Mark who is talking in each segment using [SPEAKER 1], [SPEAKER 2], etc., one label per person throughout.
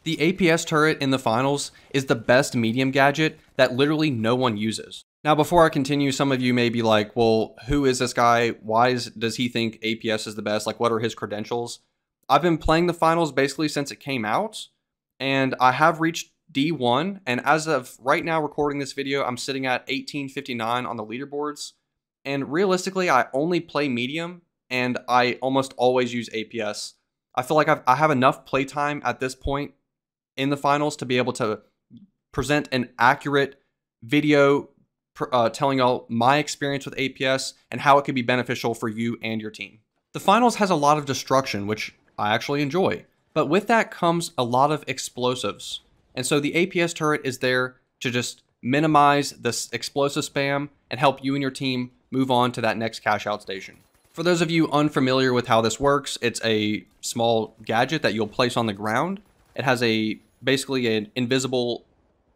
[SPEAKER 1] The APS turret in the finals is the best medium gadget that literally no one uses. Now, before I continue, some of you may be like, well, who is this guy? Why does he think APS is the best? Like, what are his credentials? I've been playing the finals basically since it came out, and I have reached D1, and as of right now recording this video, I'm sitting at 1859 on the leaderboards, and realistically, I only play medium, and I almost always use APS. I feel like I have enough playtime at this point in the finals to be able to present an accurate video telling y'all my experience with APS and how it could be beneficial for you and your team. The finals has a lot of destruction, which I actually enjoy, but with that comes a lot of explosives. And so the APS turret is there to just minimize this explosive spam and help you and your team move on to that next cash out station. For those of you unfamiliar with how this works, it's a small gadget that you'll place on the ground. It has basically an invisible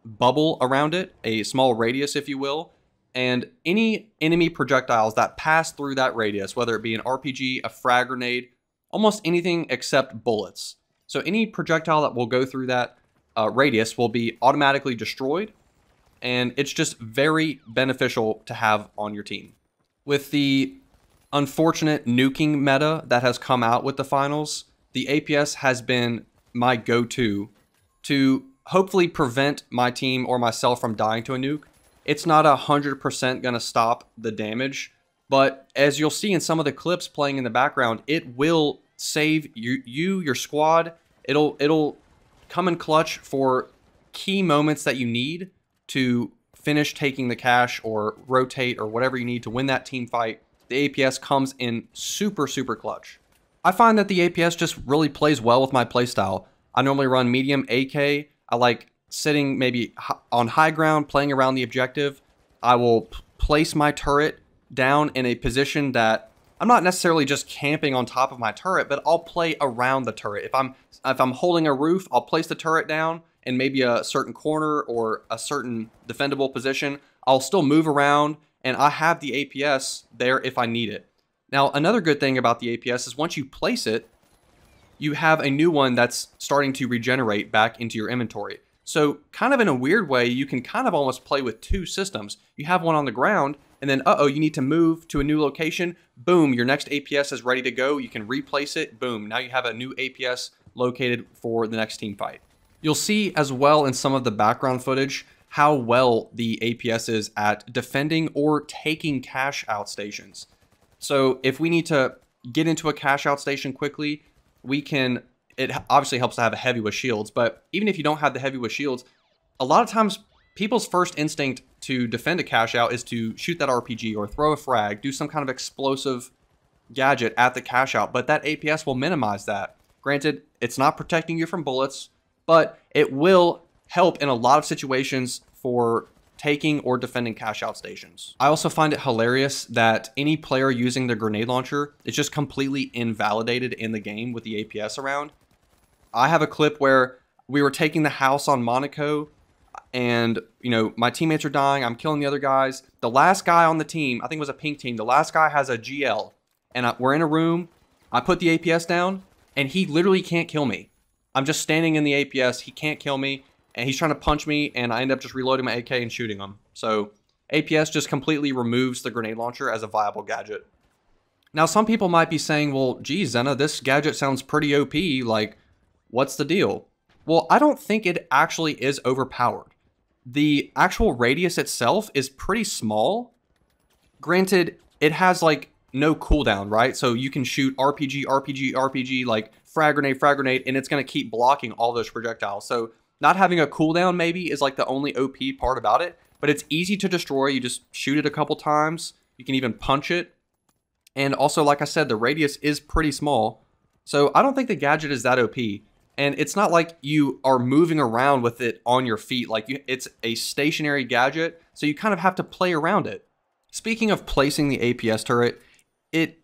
[SPEAKER 1] bubble around it, a small radius, if you will, and any enemy projectiles that pass through that radius, whether it be an RPG, a frag grenade, almost anything except bullets. So any projectile that will go through that radius will be automatically destroyed, and it's just very beneficial to have on your team. With the unfortunate nuking meta that has come out with the finals, the APS has been my go-to to hopefully prevent my team or myself from dying to a nuke. It's not 100% going to stop the damage, but as you'll see in some of the clips playing in the background, it will save your squad. It'll come in clutch for key moments that you need to finish taking the cash or rotate or whatever you need to win that team fight. The APS comes in super, super clutch. I find that the APS just really plays well with my playstyle. I normally run medium AK. I like sitting maybe on high ground, playing around the objective. I will place my turret down in a position that I'm not necessarily just camping on top of my turret, but I'll play around the turret. If I'm holding a roof, I'll place the turret down in maybe a certain corner or a certain defendable position. I'll still move around, and I have the APS there if I need it. Now, another good thing about the APS is once you place it, you have a new one that's starting to regenerate back into your inventory. So kind of in a weird way, you can kind of almost play with two systems. You have one on the ground, and then, you need to move to a new location. Boom, your next APS is ready to go. You can replace it. Boom, now you have a new APS located for the next team fight. You'll see as well in some of the background footage how well the APS is at defending or taking cash out stations. So if we need to get into a cash out station quickly, it obviously helps to have a heavy with shields, but even if you don't have the heavy with shields, a lot of times people's first instinct to defend a cash out is to shoot that RPG or throw a frag, do some kind of explosive gadget at the cash out, but that APS will minimize that. Granted, it's not protecting you from bullets, but it will help in a lot of situations for taking or defending cash out stations. I also find it hilarious that any player using the grenade launcher is just completely invalidated in the game with the APS around. I have a clip where we were taking the house on Monaco, and my teammates are dying. I'm killing the other guys. The last guy on the team, I think it was a pink team, the last guy has a GL, and we're in a room. I put the APS down, and he literally can't kill me. I'm just standing in the APS. He can't kill me, and he's trying to punch me, and I end up just reloading my AK and shooting him. So APS just completely removes the grenade launcher as a viable gadget. Now, some people might be saying, well, geez, Zena, this gadget sounds pretty OP. Like, what's the deal? Well, I don't think it actually is overpowered. The actual radius itself is pretty small. Granted, it has like no cooldown, right? So you can shoot RPG, RPG, RPG, like frag grenade, and it's going to keep blocking all those projectiles. So not having a cooldown maybe is like the only OP part about it, but it's easy to destroy. You just shoot it a couple times. You can even punch it. And also, like I said, the radius is pretty small. So I don't think the gadget is that OP. And it's not like you are moving around with it on your feet. Like it's a stationary gadget, so you kind of have to play around it. Speaking of placing the APS turret,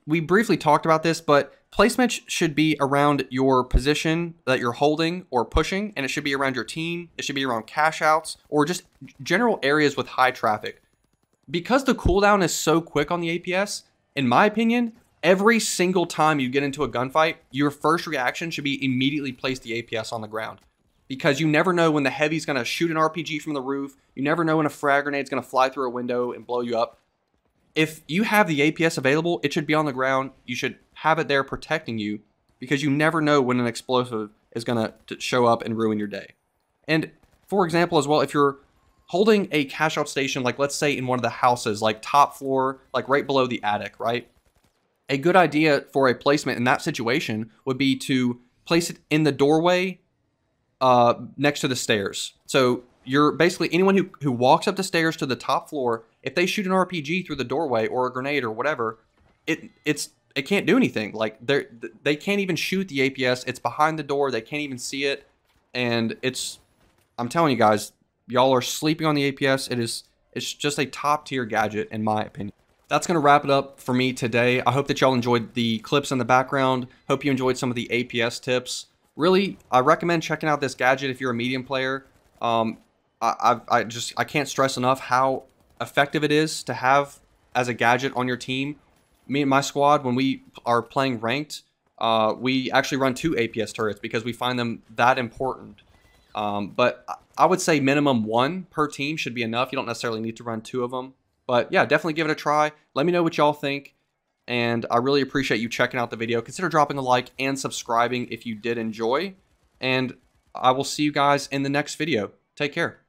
[SPEAKER 1] we briefly talked about this, but placement should be around your position that you're holding or pushing, and it should be around your team. It should be around cash outs or just general areas with high traffic. Because the cooldown is so quick on the APS, in my opinion, every single time you get into a gunfight, your first reaction should be immediately place the APS on the ground. because you never know when the heavy's going to shoot an RPG from the roof. You never know when a frag grenade's going to fly through a window and blow you up. If you have the APS available, it should be on the ground. You should have it there protecting you, because you never know when an explosive is going to show up and ruin your day. And for example, as well, if you're holding a cash out station, like let's say in one of the houses, like top floor, like right below the attic, right? A good idea for a placement in that situation would be to place it in the doorway next to the stairs. So you're basically, anyone who walks up the stairs to the top floor, if they shoot an RPG through the doorway or a grenade or whatever, it can't do anything. Like they can't even shoot the APS. It's behind the door. They can't even see it. And I'm telling you guys, y'all are sleeping on the APS. It's just a top tier gadget in my opinion. That's going to wrap it up for me today. I hope that y'all enjoyed the clips in the background. Hope you enjoyed some of the APS tips. Really, I recommend checking out this gadget if you're a medium player. I can't stress enough how effective it is to have as a gadget on your team. Me and my squad, when we are playing ranked, we actually run 2 APS turrets because we find them that important. But I would say minimum 1 per team should be enough. You don't necessarily need to run 2 of them. But yeah, definitely give it a try. Let me know what y'all think. And I really appreciate you checking out the video. Consider dropping a like and subscribing if you did enjoy. And I will see you guys in the next video. Take care.